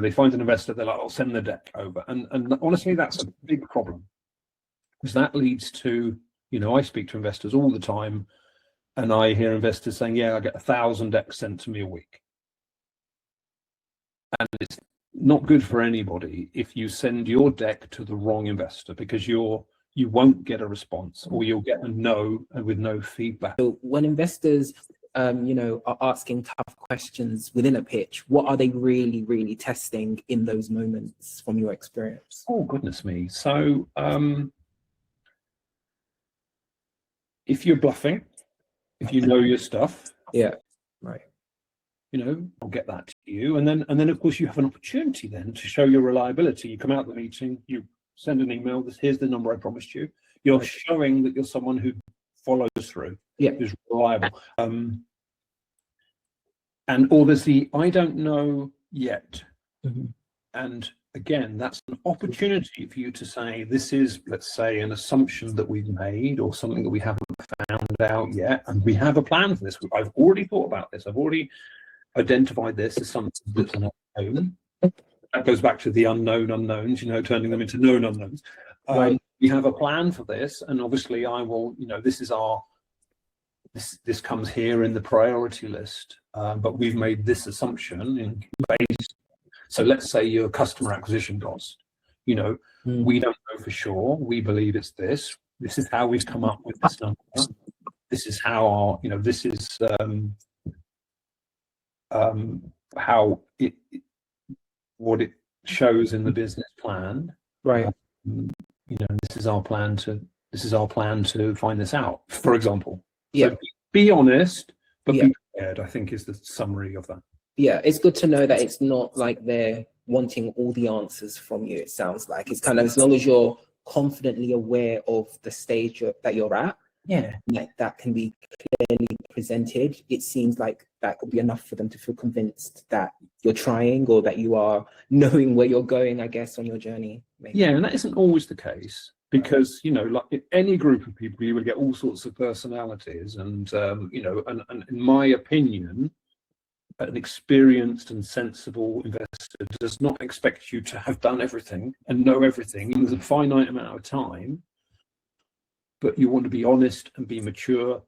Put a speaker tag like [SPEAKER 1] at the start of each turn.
[SPEAKER 1] they find an investor, they're like, I'll send the deck over. And honestly, that's a big problem, because that leads to, I speak to investors all the time, and I hear investors saying, yeah, I get 1,000 decks sent to me a week. And it's not good for anybody if you send your deck to the wrong investor, because you won't get a response, or you'll get a no with no feedback.
[SPEAKER 2] So when investors are asking tough questions within a pitch, what are they really, really testing in those moments from your experience?
[SPEAKER 1] Oh, goodness me. So if you're bluffing, if you know your stuff,
[SPEAKER 2] yeah, right,
[SPEAKER 1] I'll get that to you. And then of course you have an opportunity then to show your reliability. You come out of the meeting, you send an email, here's the number I promised you. You're showing that you're someone who follows through, who's reliable. And or there's the I don't know yet. And again, that's an opportunity for you to say, this is, let's say, an assumption that we've made, or something that we haven't found out yet, and we have a plan for this. I've already thought about this. I've already identified this as something that's an unknown. That goes back to the unknown unknowns, turning them into known unknowns. We have a plan for this, and obviously I will, this comes here in the priority list, but we've made this assumption in base. So let's say your customer acquisition cost, we don't know for sure. We believe it's this. This is how we've come up with this number. This is how our, this is how what it shows in the business plan.
[SPEAKER 2] Right.
[SPEAKER 1] This is our plan to find this out, for example.
[SPEAKER 2] Yeah.
[SPEAKER 1] So be honest, but be prepared, I think, is the summary of that.
[SPEAKER 2] Yeah, it's good to know that it's not like they're wanting all the answers from you. It sounds like it's kind of, as long as you're confidently aware of the stage that you're at, like that can be clearly presented. It seems like that could be enough for them to feel convinced that you're trying, or that you are knowing where you're going, I guess, on your journey. Maybe. Yeah,
[SPEAKER 1] and that isn't always the case, because like in any group of people, you will get all sorts of personalities, and and in my opinion, an experienced and sensible investor does not expect you to have done everything and know everything. There's a finite amount of time, but you want to be honest and be mature